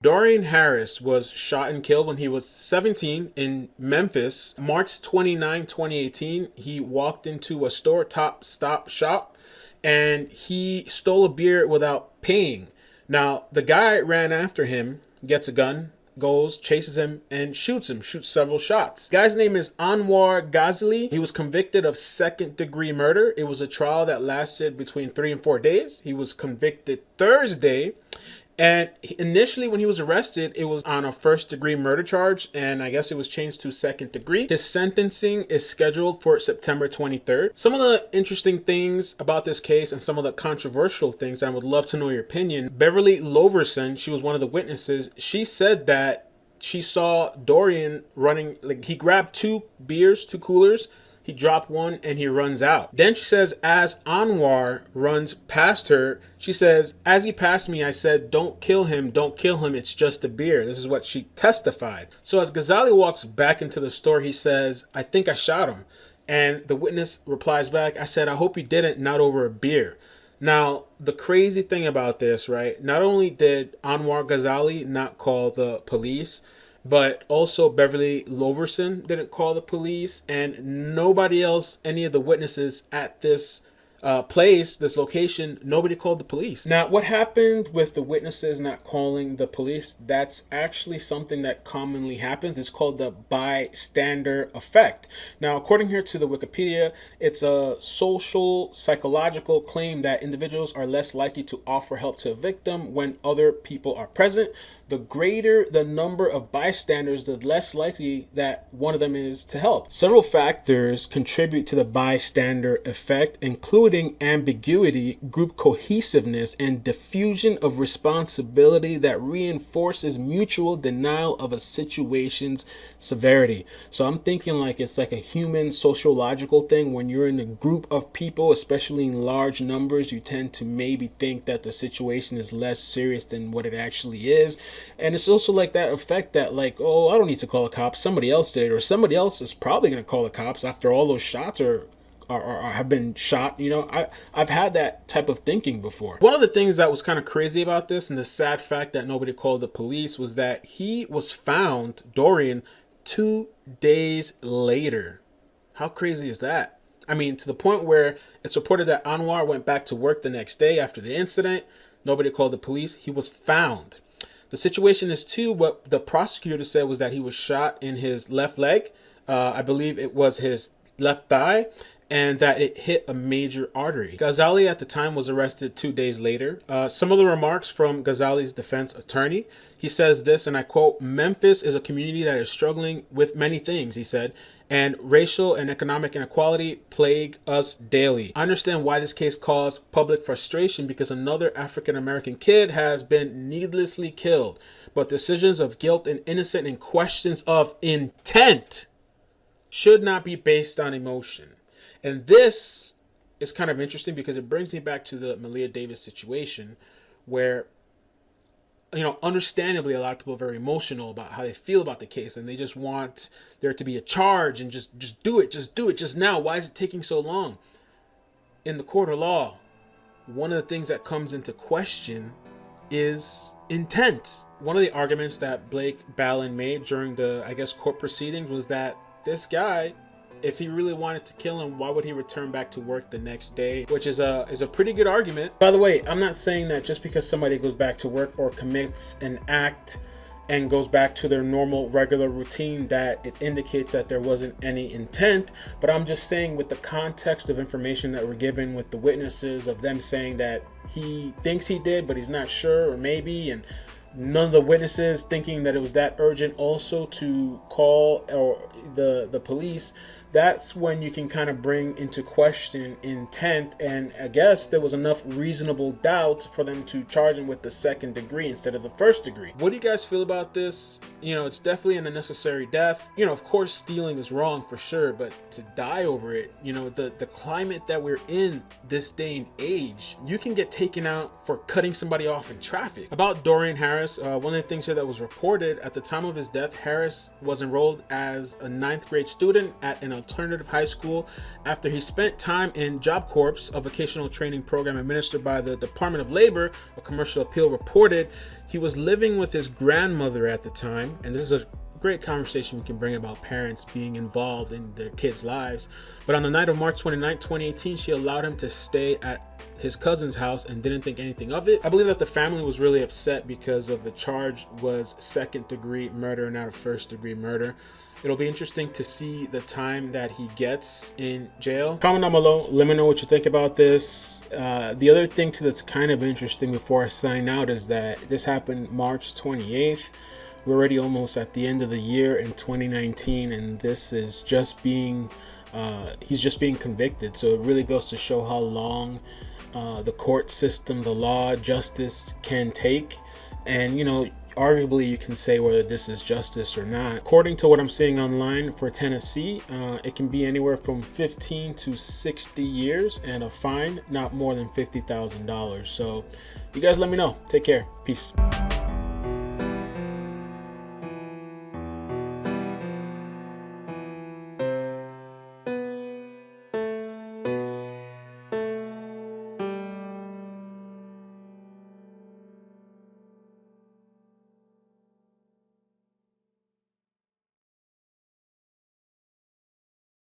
Dorian Harris was shot and killed when he was 17 in Memphis, March 29, 2018. He walked into a store top stop shop and he stole a beer without paying. Now, the guy ran after him, gets a gun, goes, chases him, and shoots him, shoots several shots. The guy's name is Anwar Ghazali. He was convicted of second-degree murder. It was a trial that lasted between 3 and 4 days. He was convicted Thursday. And initially, when he was arrested, it was on a first-degree murder charge, and I guess it was changed to second degree. His sentencing is scheduled for September 23rd. Some of the interesting things about this case and some of the controversial things, I would love to know your opinion. Beverly Loverson, she was one of the witnesses. She said that she saw Dorian running, like he grabbed 2 beers, 2 coolers, he dropped one and he runs out. Then she says, as Anwar runs past her, she says, as he passed me, I said, don't kill him, it's just a beer. This is what she testified. So as Ghazali walks back into the store, he says, I think I shot him. And the witness replies back, I said, I hope you didn't, not over a beer. Now, the crazy thing about this, right? Not only did Anwar Ghazali not call the police, but also Beverly Loverson didn't call the police, and nobody else, any of the witnesses at this place, this location, nobody called the police. Now, what happened with the witnesses not calling the police, that's actually something that commonly happens. It's called the bystander effect. Now, according here to the Wikipedia, it's a social psychological claim that individuals are less likely to offer help to a victim when other people are present. The greater the number of bystanders, the less likely that one of them is to help. Several factors contribute to the bystander effect, including ambiguity, group cohesiveness, and diffusion of responsibility that reinforces mutual denial of a situation's severity. So I'm thinking like it's like a human sociological thing. When you're in a group of people, especially in large numbers, you tend to maybe think that the situation is less serious than what it actually is. And it's also like that effect that like, oh, I don't need to call the cops, somebody else did, or somebody else is probably going to call the cops after all those shots are have been shot. You know, I've had that type of thinking before. One of the things that was kind of crazy about this, and the sad fact that nobody called the police, was that he was found, Dorian, 2 days later. How crazy is that? I mean, to the point where it's reported that Anwar went back to work the next day after the incident. Nobody called the police. He was found. The situation is too, what the prosecutor said was that he was shot in his left leg. I believe it was his left thigh, and that it hit a major artery. Ghazali at the time was arrested 2 days later. Some of the remarks from Ghazali's defense attorney, he says this, and I quote, Memphis is a community that is struggling with many things, he said, and racial and economic inequality plague us daily. I understand why this case caused public frustration because another African-American kid has been needlessly killed, but decisions of guilt and innocence and questions of intent should not be based on emotion. And this is kind of interesting because it brings me back to the Malia Davis situation where, you know, understandably, a lot of people are very emotional about how they feel about the case, and they just want there to be a charge and just do it just now. Why is it taking so long? In the court of law, one of the things that comes into question is intent. One of the arguments that Blake Ballin made during the, I guess, court proceedings was that this guy, if he really wanted to kill him, why would he return back to work the next day? Which is a pretty good argument. By the way, I'm not saying that just because somebody goes back to work or commits an act and goes back to their normal regular routine that it indicates that there wasn't any intent, but I'm just saying with the context of information that we're given with the witnesses of them saying that he thinks he did but he's not sure, or maybe, and none of the witnesses thinking that it was that urgent also to call or the police, that's when you can kind of bring into question intent. And I guess there was enough reasonable doubt for them to charge him with the second degree instead of the first degree. What do you guys feel about this? You know, it's definitely an unnecessary death. You know, of course, stealing is wrong for sure, but to die over it, you know, the climate that we're in this day and age, you can get taken out for cutting somebody off in traffic. About Dorian Harris, one of the things here that was reported at the time of his death, Harris was enrolled as a 9th grade student at an alternative high school after he spent time in Job Corps, a vocational training program administered by the Department of Labor. A commercial appeal reported he was living with his grandmother at the time, and this is a great conversation we can bring about parents being involved in their kids' lives. But on the night of March 29, 2018, she allowed him to stay at his cousin's house and didn't think anything of it. I believe that the family was really upset because of the charge was second-degree murder, not a first-degree murder. It'll be interesting to see the time that he gets in jail. Comment down below, let me know what you think about this. The other thing too that's kind of interesting before I sign out is that this happened March 28th. We're already almost at the end of the year in 2019, and this is just being he's just being convicted. So it really goes to show how long the court system, the law, justice can take. And you know, arguably you can say whether this is justice or not. According to what I'm seeing online for Tennessee, it can be anywhere from 15 to 60 years and a fine not more than $50,000. So you guys let me know. Take care. Peace.